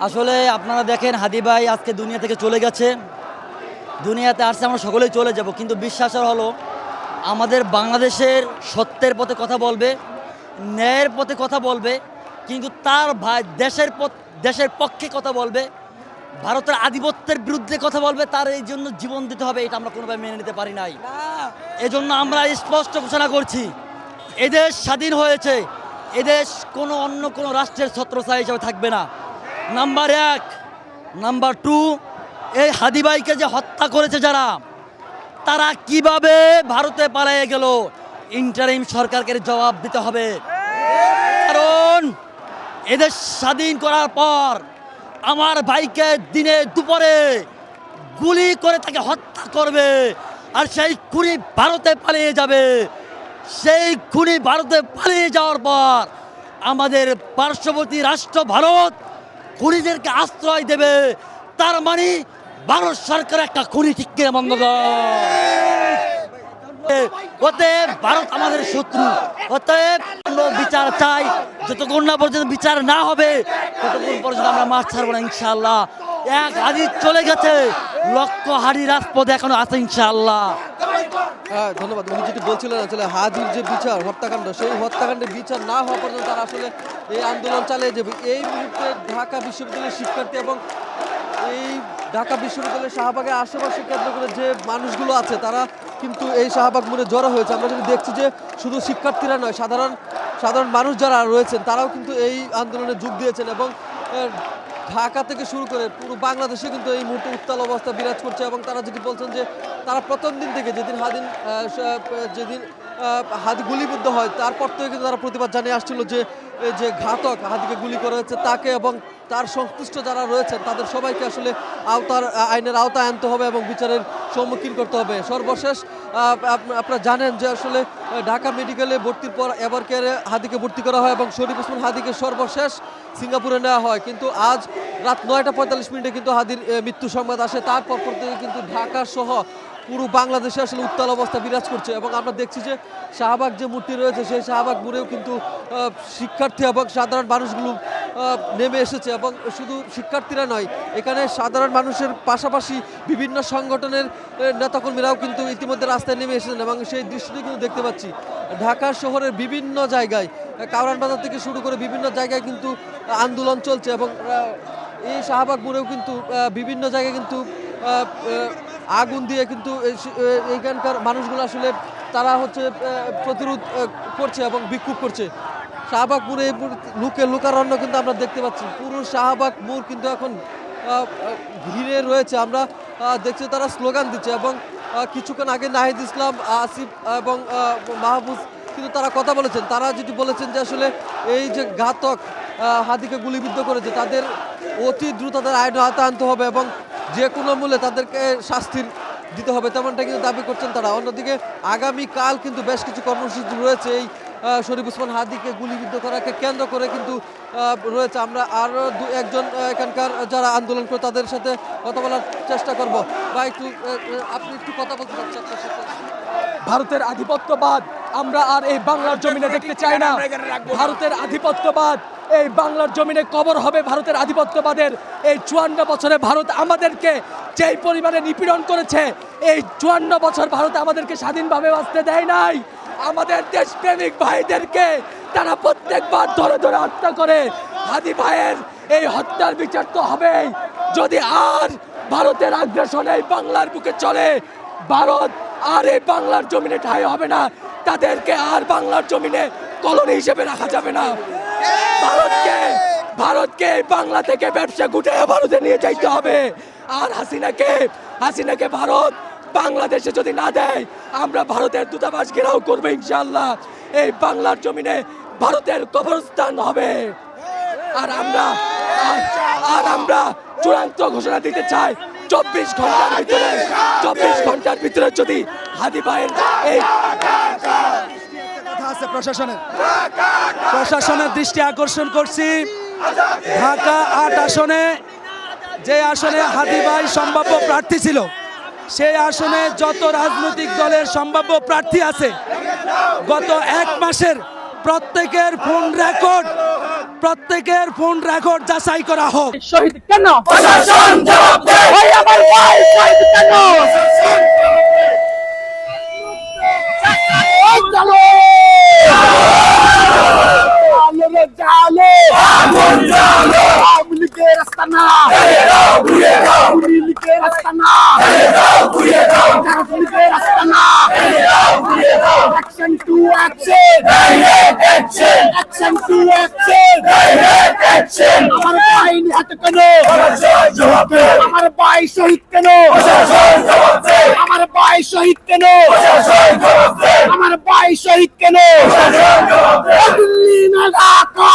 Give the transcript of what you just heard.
আসলে আপনারা দেখেন হাদি ভাই আজকে দুনিয়া থেকে চলে গেছে। দুনিয়াতে আসছে আমরা সকলেই চলে যাব, কিন্তু বিশ্বাস হলো আমাদের বাংলাদেশের সত্যের পথে কথা বলবে, ন্যায়ের পথে কথা বলবে, কিন্তু তার ভাই দেশের পক্ষে কথা বলবে, ভারতের আধিপত্যের বিরুদ্ধে কথা বলবে, তার এই জন্য জীবন দিতে হবে, এটা আমরা কোনোভাবে মেনে নিতে পারি নাই। এজন্য আমরা স্পষ্ট ঘোষণা করছি, এদেশ স্বাধীন হয়েছে, এদেশ অন্য কোনো রাষ্ট্রের ছত্রছায়া হিসেবে থাকবে না। নাম্বার 1। নাম্বার 2, এই হাদি ভাইকে যে হত্যা করেছে যারা, তারা কিভাবে ভারতে পালিয়ে গেল, ইন্টারিম সরকারকে জবাব দিতে হবে। কারণ এদেশ স্বাধীন করার পর আমার ভাইকে দিনে দুপুরে গুলি করে তাকে হত্যা করবে, আর সেই খুনি ভারতে পালিয়ে যাবে। সেই খুনি ভারতে পালিয়ে যাওয়ার পর আমাদের পার্শ্ববর্তী রাষ্ট্র ভারত খুনিদেরকে আশ্রয় দেবে। তার মানে ভারত সরকার একটা খুনি ঠিক কিনা বন্ধ অতএব ভারত আমাদের শত্রু। অতএব বিচার চাই, যতক্ষণ না পর্যন্ত বিচার না হবে ততক্ষণ পর্যন্ত আমরা মাঠ ছাড়বো না ইনশাআল্লাহ। এক হাদি চলে গেছে, লক্ষ হাদি রাজপথে এখনো আছে ইনশাআল্লাহ। ধন্যবাদ। উনি যেটি বলছিলেন আসলে হাদির যে বিচার, হত্যাকাণ্ড, সেই হত্যাকাণ্ডের বিচার না হওয়া পর্যন্ত তারা আসলে এই আন্দোলন চালিয়ে যাবে। এই মুহূর্তে ঢাকা বিশ্ববিদ্যালয়ের শিক্ষার্থী এবং এই ঢাকা বিশ্ববিদ্যালয়ের শাহবাগের আশেপাশে কেন্দ্র করে যে মানুষগুলো আছে তারা কিন্তু এই শাহবাগ মোড়ে জড়ো হয়েছে। আমরা যদি দেখছি যে শুধু শিক্ষার্থীরা নয়, সাধারণ মানুষ যারা রয়েছেন তারাও কিন্তু এই আন্দোলনে যোগ দিয়েছেন এবং ঢাকা থেকে শুরু করে পুরো বাংলাদেশে কিন্তু এই মুহূর্তে উত্তাল অবস্থা বিরাজ করছে। এবং তারা যেটি বলছেন যে তারা প্রথম দিন থেকে যেদিন হাদি গুলিবিদ্ধ হয় তারপর থেকে কিন্তু তারা প্রতিবাদ জানিয়ে আসছিল যে ঘাতক হাদিকে গুলি করা হয়েছে তাকে এবং তার সংশ্লিষ্ট যারা রয়েছেন তাদের সবাইকে আসলে আইনের আওতায় আনতে হবে এবং বিচারের সম্মুখীন করতে হবে। সর্বশেষ আপনারা জানেন যে আসলে ঢাকা মেডিকেলে ভর্তির পর এভার কেয়ারে হাদিকে ভর্তি করা হয় এবং শরীফ ওসমান হাদিকে সর্বশেষ সিঙ্গাপুরে নেওয়া হয়। কিন্তু আজ রাত 9:45 কিন্তু হাদির মৃত্যু সংবাদ আসে। তারপর থেকে কিন্তু ঢাকা সহ পুরো বাংলাদেশে আসলে উত্তাল অবস্থা বিরাজ করছে এবং আমরা দেখছি যে শাহবাগ যে মূর্তি রয়েছে সেই শাহবাগ মোড়েও কিন্তু শিক্ষার্থী এবং সাধারণ মানুষগুলো নেমে এসেছে। এবং শুধু শিক্ষার্থীরা নয়, এখানে সাধারণ মানুষের পাশাপাশি বিভিন্ন সংগঠনের নেতাকর্মীরাও কিন্তু ইতিমধ্যে রাস্তায় নেমে এসেছেন এবং সেই দৃশ্যটি কিন্তু দেখতে পাচ্ছি। ঢাকা শহরের বিভিন্ন জায়গায়, কারওয়ান বাজার থেকে শুরু করে বিভিন্ন জায়গায় কিন্তু আন্দোলন চলছে এবং এই শাহবাগ মোড়েও কিন্তু বিভিন্ন জায়গায় কিন্তু আগুন দিয়ে কিন্তু এইখানকার মানুষগুলো আসলে তারা প্রতিরোধ করছে এবং বিক্ষোভ করছে। শাহবাগ মোড়ে লোকারণ্য কিন্তু আমরা দেখতে পাচ্ছি। পুরো শাহবাগ মোড় কিন্তু এখন ঘিরে রয়েছে। আমরা দেখছি তারা স্লোগান দিচ্ছে এবং কিছুক্ষণ আগে নাহিদ ইসলাম, আসিফ এবং মাহফুজ কিন্তু তারা কথা বলেছেন। তারা যেটি বলেছেন যে আসলে এই যে ঘাতক হাদিকে গুলিবিদ্ধ করেছে তাদের অতি দ্রুত তাদের আইন আওতায় আনতে হবে এবং যে কোনো মূল্যে তাদেরকে শাস্তির দিতে হবে, তেমনটা কিন্তু দাবি করছেন তারা। অন্যদিকে আগামীকাল কিন্তু বেশ কিছু কর্মসূচি রয়েছে এই শরীফ ওসমান হাদিকে গুলিবিদ্ধ করাকে কেন্দ্র করে কিন্তু রয়েছে। আমরা আরও একজন এখানকার যারা আন্দোলন করে তাদের সাথে কথা বলার চেষ্টা করব। বা আপনি একটু কথা বলতে চাচ্ছেন আপনার সাথে? ভারতের আধিপত্যবাদ আমরা আর এই বাংলার জমিনে দেখতে চাই না। ভারতের আধিপত্যবাদ এই বাংলার জমিনে কবর হবে। ভারতের আধিপত্যবাদের এই 54 বছরে ভারত আমাদেরকে যেই পরিমাণে নিপীড়ন করেছে, এই 54 বছর ভারত আমাদেরকে স্বাধীনভাবে বাঁচতে দেয় নাই। আমাদের দেশপ্রেমিক ভাইদেরকে তারা প্রত্যেকবার ধরে ধরে হত্যা করে। হাদি ভাইয়ের এই হত্যার বিচার তো হবেই। যদি আর ভারতের আগ্রাসন এই বাংলার বুকে চলে, ভারত আর এই বাংলার জমিনে ঠাঁই হবে না। তাদেরকে আর বাংলার জমিনে কলোনি হিসেবে রাখা যাবে না। ভারতকে বাংলা থেকে ব্যবসা গুটিয়ে ভারতে নিয়ে যাইতে হবে। আর হাসিনাকে ভারত বাংলাদেশে যদি না দেয়, আমরা ভারতের দূতাবাস ঘেরাও করবো ইনশাআল্লাহ। এই বাংলার জমিনে ভারতের কবরস্থান হবে। আর আমরা চূড়ান্ত ঘোষণা দিতে চাই, 24 ঘন্টার ভিতরে যদি হাদি ভাইয়ের এই প্রশাসনের দৃষ্টি আকর্ষণ করছি, ঢাকা 8 আসনে যে আসনে হাদি ভাই সম্ভাব্য প্রার্থী ছিল, সেই আসনে যত রাজনৈতিক দলের সম্ভাব্য প্রার্থী আছে, গত 1 মাসের প্রত্যেকের ফোন রেকর্ড প্রত্যেকের ফোন রেকর্ড যাচাই করা হোক। শহীদ কেন প্রশাসন জবাব দেয় ওই আমার ভাই শহীদ কেন চলো জালো আগুন জালো আমলিকে রাস্তা না ছেড়ে দাও ঘুরে দাও আমলিকে রাস্তা না ছেড়ে দাও ঘুরে দাও আমলিকে রাস্তা না ছেড়ে দাও ঘুরে দাও action to action direct action action to action direct action আমার ভাই নিহত কেন প্রশাসন জবাব দে আমার ভাই শহীদ কেন প্রশাসন জবাব দে আমার ভাই শহীদ কেন প্রশাসন জবাব দে আমার ভাই শহীদ কেন প্রশাসন জবাব দে দিল্লি না ঢাকা